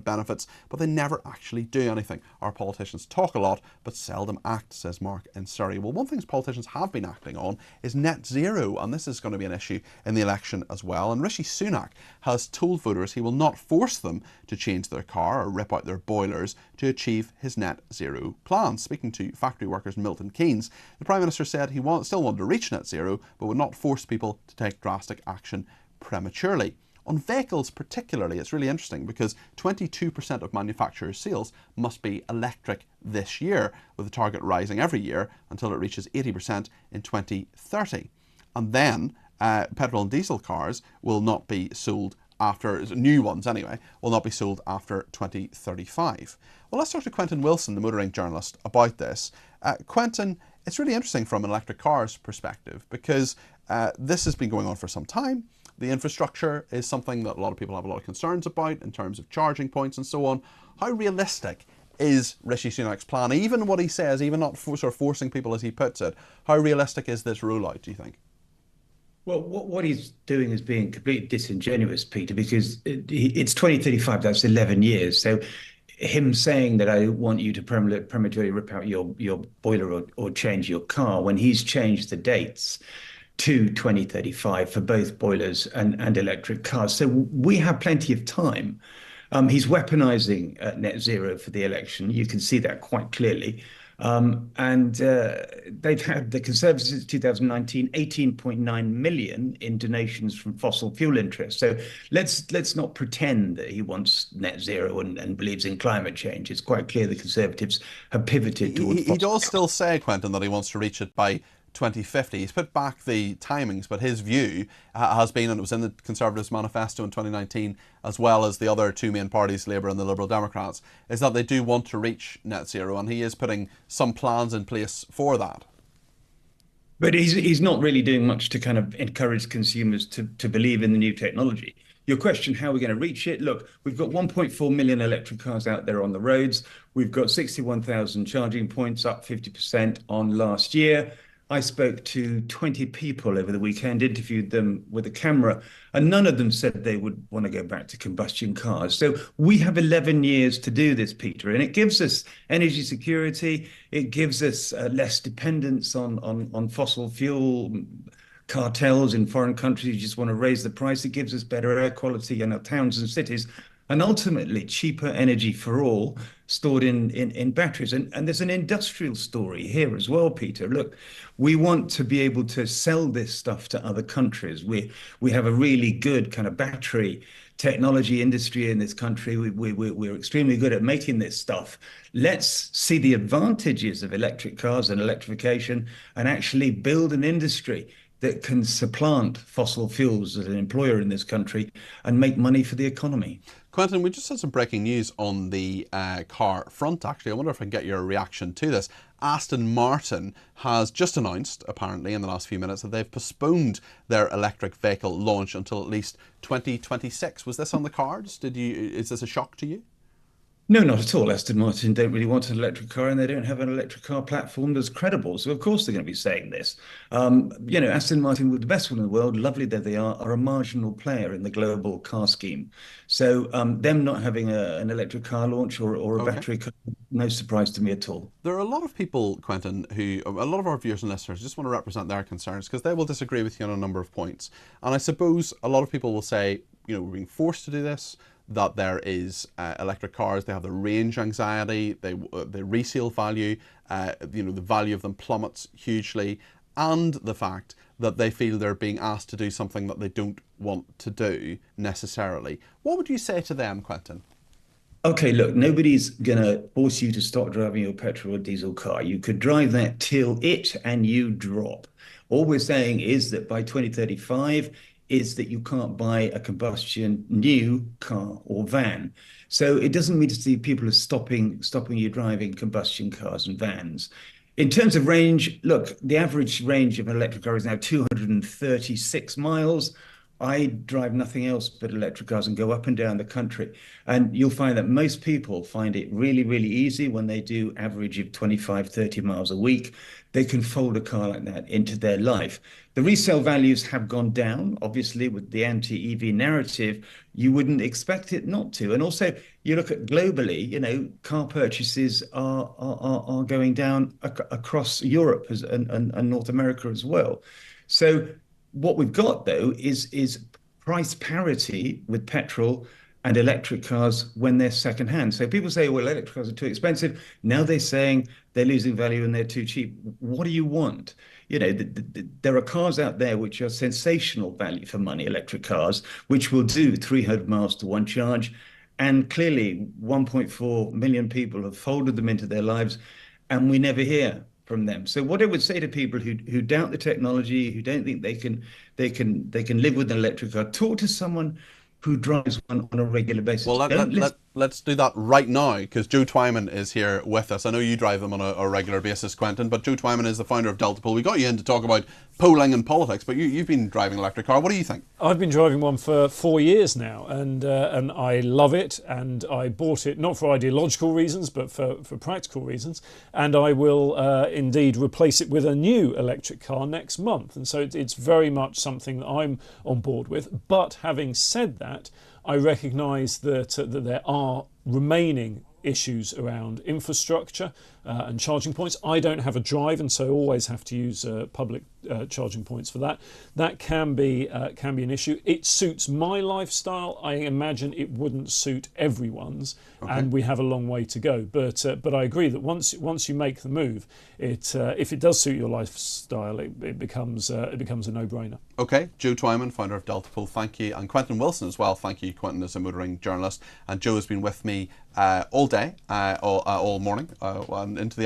benefits, but they never actually do anything. Our politicians talk a lot, but seldom act, says Mark in Surrey. Well, one thing politicians have been acting on is net zero, and this is going to be an issue in the election as well. And Rishi Sunak has told voters he will not force them to change their car or rip out their boilers to achieve his net zero plan. Speaking to factory workers in Milton Keynes, the Prime Minister said he still wanted to reach net zero, but would not force people to take drastic action prematurely. On vehicles particularly, it's really interesting because 22% of manufacturers' sales must be electric this year, with the target rising every year until it reaches 80% in 2030. And then petrol and diesel cars will not be sold after, new ones anyway, will not be sold after 2035. Well, let's talk to Quentin Willson, the motoring journalist, about this. Quentin, it's really interesting from an electric car's perspective because this has been going on for some time. The infrastructure is something that a lot of people have a lot of concerns about in terms of charging points and so on. How realistic is Rishi Sunak's plan? Even what he says, even not sort of forcing people as he puts it, how realistic is this rollout, do you think? Well, what he's doing is being completely disingenuous, Peter, because it's 2035, that's 11 years. So him saying that I want you to prematurely rip out your boiler or change your car when he's changed the dates to 2035 for both boilers and electric cars. So we have plenty of time. He's weaponizing net zero for the election. You can see that quite clearly. They've had, the Conservatives since 2019, 18.9 million in donations from fossil fuel interests. So let's not pretend that he wants net zero and believes in climate change. It's quite clear the Conservatives have pivoted towards he does still say, Quentin, that he wants to reach it by 2050. He's put back the timings, but his view has been, and it was in the Conservatives' manifesto in 2019, as well as the other two main parties, Labour and the Liberal Democrats, is that they do want to reach net zero, and he is putting some plans in place for that. But he's not really doing much to kind of encourage consumers to believe in the new technology. Your question, how are we going to reach it? Look, we've got 1.4 million electric cars out there on the roads. We've got 61,000 charging points, up 50% on last year. I spoke to 20 people over the weekend, interviewed them with a camera, and none of them said they would want to go back to combustion cars. So we have 11 years to do this, Peter, and it gives us energy security. It gives us less dependence on fossil fuel cartels in foreign countries who just want to raise the price. It gives us better air quality in our towns and cities, and ultimately cheaper energy for all stored in batteries. And there's an industrial story here as well, Peter. Look, we want to be able to sell this stuff to other countries. We have a really good kind of battery technology industry in this country. We're extremely good at making this stuff. Let's see the advantages of electric cars and electrification and actually build an industry that can supplant fossil fuels as an employer in this country and make money for the economy. Quentin, we just had some breaking news on the car front, actually. I wonder if I can get your reaction to this. Aston Martin has just announced, apparently, in the last few minutes, that they've postponed their electric vehicle launch until at least 2026. Was this on the cards? Is this a shock to you? No, not at all. Aston Martin don't really want an electric car, and they don't have an electric car platform that's credible. So of course they're going to be saying this. Aston Martin, with the best one in the world, lovely that they are a marginal player in the global car scheme. So them not having an electric car launch or a battery car, no surprise to me at all. There are a lot of people, Quentin, a lot of our viewers and listeners just want to represent their concerns because they will disagree with you on a number of points. And I suppose a lot of people will say, we're being forced to do this, that there is electric cars, they have the range anxiety, the resale value, the value of them plummets hugely, and the fact that they feel they're being asked to do something that they don't want to do necessarily. What would you say to them, Quentin? Okay, look, nobody's going to force you to stop driving your petrol or diesel car. You could drive that till it and you drop. All we're saying is that by 2035, is that you can't buy a combustion new car or van. So it doesn't mean to see people are stopping you driving combustion cars and vans. In terms of range, look, the average range of an electric car is now 236 miles. I drive nothing else but electric cars and go up and down the country. And you'll find that most people find it really, really easy when they do average of 25, 30 miles a week. They can fold a car like that into their life. The resale values have gone down, obviously, with the anti-EV narrative. You wouldn't expect it not to. And also, you look at globally, car purchases are going down across Europe and North America as well. So what we've got though is price parity with petrol and electric cars when they're secondhand. So people say, well, electric cars are too expensive. Now they're saying they're losing value and they're too cheap. What do you want? There are cars out there which are sensational value for money, electric cars, which will do 300 miles to one charge. And clearly 1.4 million people have folded them into their lives, and we never hear from them. So what I would say to people who doubt the technology, who don't think they can live with an electric car, talk to someone who drives one on a regular basis. Well, let's do that right now, because Joe Twyman is here with us. I know you drive them on a regular basis, Quentin, but Joe Twyman is the founder of Delta Pool. We got you in to talk about polling and politics, but you've been driving an electric car. What do you think? I've been driving one for 4 years now, and I love it, and I bought it not for ideological reasons, but for practical reasons, and I will indeed replace it with a new electric car next month. And so it's very much something that I'm on board with. But having said that, I recognise that there are remaining issues around infrastructure and charging points. I don't have a drive, and so always have to use public charging points for that. That can be an issue. It suits my lifestyle. I imagine it wouldn't suit everyone's, and we have a long way to go. But I agree that once you make the move, if it does suit your lifestyle, it becomes a no-brainer. Okay, Joe Twyman, founder of Delta Pool, thank you, and Quentin Willson as well. Thank you. Quentin is a motoring journalist, and Joe has been with me all day, all morning, and into the